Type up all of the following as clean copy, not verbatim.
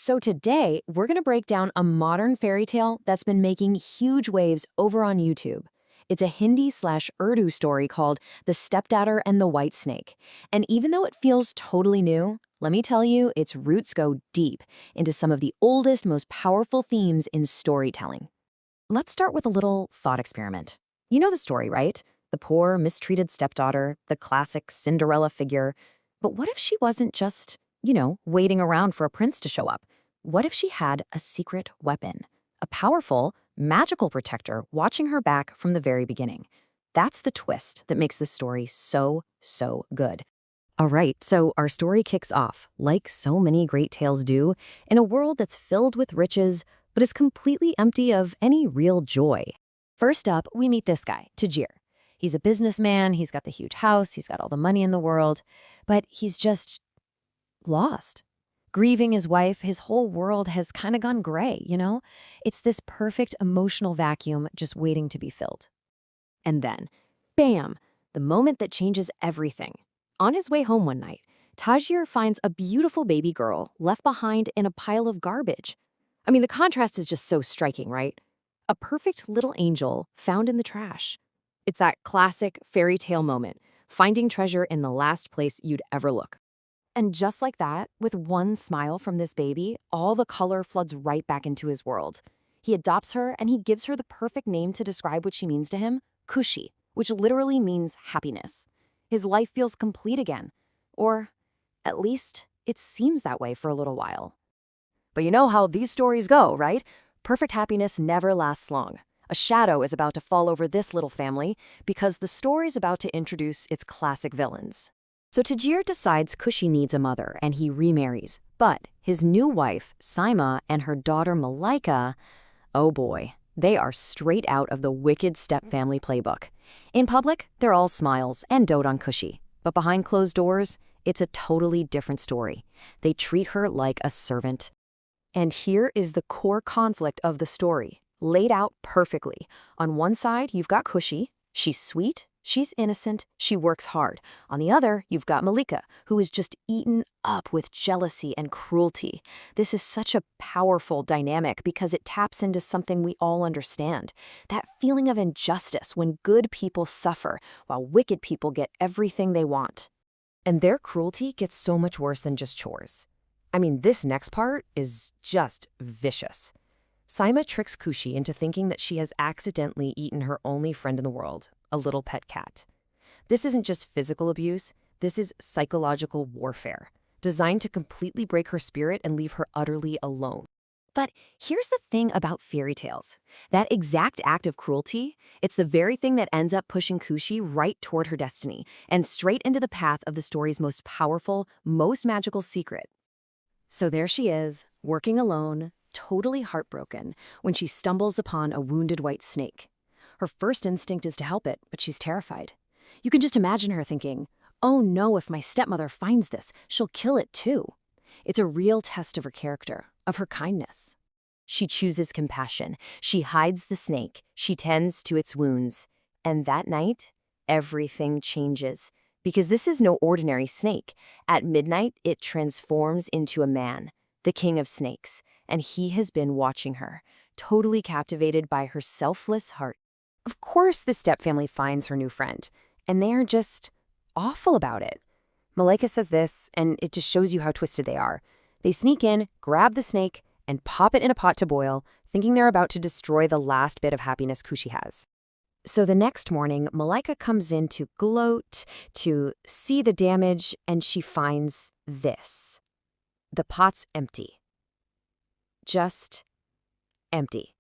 So today, we're going to break down a modern fairy tale that's been making huge waves over on YouTube. It's a Hindi/Urdu story called The Stepdaughter and the White Snake. And even though it feels totally new, let me tell you, its roots go deep into some of the oldest, most powerful themes in storytelling. Let's start with a little thought experiment. You know the story, right? The poor, mistreated stepdaughter, the classic Cinderella figure. But what if she wasn't just, waiting around for a prince to show up? What if she had a secret weapon? A powerful, magical protector watching her back from the very beginning. That's the twist that makes the story so good. All right, so our story kicks off, like so many great tales do, in a world that's filled with riches, but is completely empty of any real joy. First up, we meet this guy, Tajir. He's a businessman, he's got the huge house, he's got all the money in the world, but he's just lost. Grieving his wife, his whole world has kind of gone gray, It's this perfect emotional vacuum just waiting to be filled. And then, bam, the moment that changes everything. On his way home one night, Tajir finds a beautiful baby girl left behind in a pile of garbage. I mean, the contrast is just so striking, right? A perfect little angel found in the trash. It's that classic fairy tale moment, finding treasure in the last place you'd ever look. And just like that, with one smile from this baby, all the color floods right back into his world. He adopts her and he gives her the perfect name to describe what she means to him, Kushi, which literally means happiness. His life feels complete again. Or, at least, it seems that way for a little while. But you know how these stories go, right? Perfect happiness never lasts long. A shadow is about to fall over this little family because the story's about to introduce its classic villains. So Tajir decides Kushi needs a mother and he remarries. But his new wife, Saima, and her daughter Malaika, oh boy, they are straight out of the wicked stepfamily playbook. In public, they're all smiles and dote on Kushi. But behind closed doors, it's a totally different story. They treat her like a servant. And here is the core conflict of the story, laid out perfectly. On one side, you've got Kushi. She's sweet, she's innocent, she works hard. On the other, you've got Malika, who is just eaten up with jealousy and cruelty. This is such a powerful dynamic because it taps into something we all understand. That feeling of injustice when good people suffer while wicked people get everything they want. And their cruelty gets so much worse than just chores. I mean, this next part is just vicious. Saima tricks Kushi into thinking that she has accidentally eaten her only friend in the world, a little pet cat. This isn't just physical abuse, this is psychological warfare, designed to completely break her spirit and leave her utterly alone. But here's the thing about fairy tales. That exact act of cruelty, it's the very thing that ends up pushing Kushi right toward her destiny and straight into the path of the story's most powerful, most magical secret. So there she is, working alone, totally heartbroken, when she stumbles upon a wounded white snake. Her first instinct is to help it, but she's terrified. You can just imagine her thinking, oh no, if my stepmother finds this, she'll kill it too. It's a real test of her character, of her kindness. She chooses compassion. She hides the snake. She tends to its wounds. And that night, everything changes. Because this is no ordinary snake. At midnight, it transforms into a man, the king of snakes, and he has been watching her, totally captivated by her selfless heart. Of course, the stepfamily finds her new friend, and they are just awful about it. Malaika says this, and it just shows you how twisted they are. They sneak in, grab the snake, and pop it in a pot to boil, thinking they're about to destroy the last bit of happiness Kushi has. So the next morning, Malaika comes in to gloat, to see the damage, and she finds this. The pot's empty. Just empty.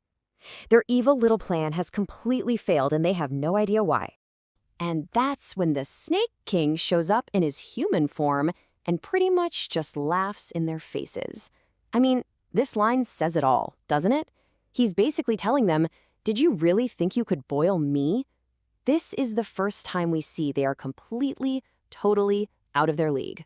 Their evil little plan has completely failed and they have no idea why. And that's when the Snake King shows up in his human form and pretty much just laughs in their faces. I mean, this line says it all, doesn't it? He's basically telling them, did you really think you could boil me? This is the first time we see they are completely, totally out of their league.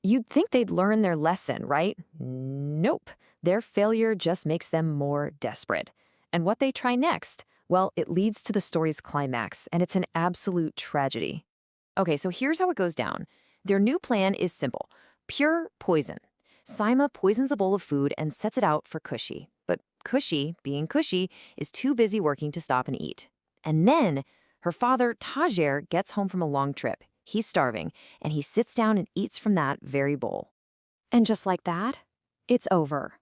You'd think they'd learn their lesson, right? Nope. Their failure just makes them more desperate. And what they try next? Well, it leads to the story's climax, and it's an absolute tragedy. Okay, so here's how it goes down. Their new plan is simple. Pure poison. Saima poisons a bowl of food and sets it out for Cushy. But Cushy, being Cushy, is too busy working to stop and eat. And then her father, Tajir, gets home from a long trip. He's starving, and he sits down and eats from that very bowl. And just like that, it's over.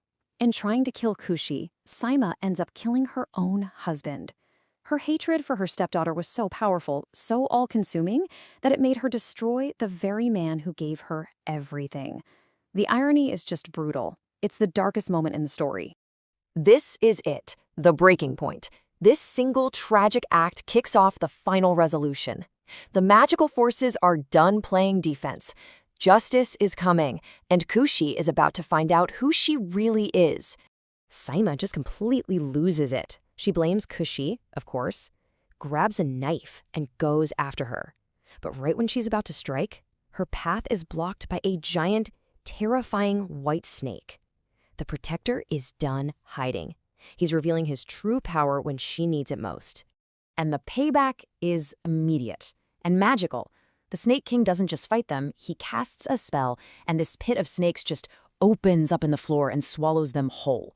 In trying to kill Cushy, Saima ends up killing her own husband. Her hatred for her stepdaughter was so powerful, so all-consuming, that it made her destroy the very man who gave her everything. The irony is just brutal. It's the darkest moment in the story. This is it, the breaking point. This single tragic act kicks off the final resolution. The magical forces are done playing defense. Justice is coming, and Cushy is about to find out who she really is. Saima just completely loses it. She blames Cushy, of course, grabs a knife, and goes after her. But right when she's about to strike, her path is blocked by a giant, terrifying white snake. The protector is done hiding. He's revealing his true power when she needs it most. And the payback is immediate and magical. The Snake King doesn't just fight them, he casts a spell, and this pit of snakes just opens up in the floor and swallows them whole.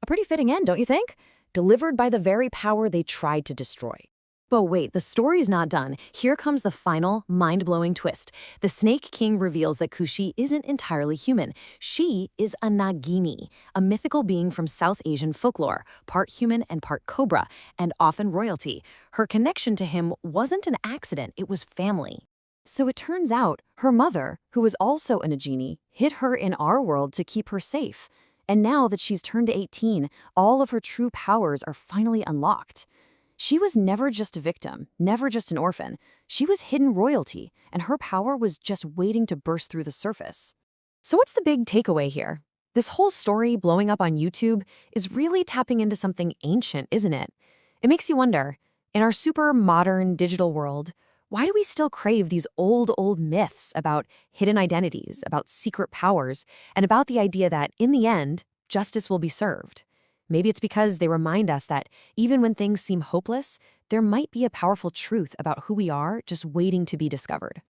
A pretty fitting end, don't you think? Delivered by the very power they tried to destroy. But wait, the story's not done. Here comes the final, mind-blowing twist. The Snake King reveals that Cushy isn't entirely human. She is a Nagini, a mythical being from South Asian folklore, part human and part cobra, and often royalty. Her connection to him wasn't an accident, it was family. So it turns out her mother, who was also a Nagini, hid her in our world to keep her safe. And now that she's turned 18, all of her true powers are finally unlocked. She was never just a victim, never just an orphan. She was hidden royalty, and her power was just waiting to burst through the surface. So what's the big takeaway here? This whole story blowing up on YouTube is really tapping into something ancient, isn't it? It makes you wonder, in our super modern digital world, why do we still crave these old myths about hidden identities, about secret powers, and about the idea that, in the end, justice will be served? Maybe it's because they remind us that even when things seem hopeless, there might be a powerful truth about who we are just waiting to be discovered.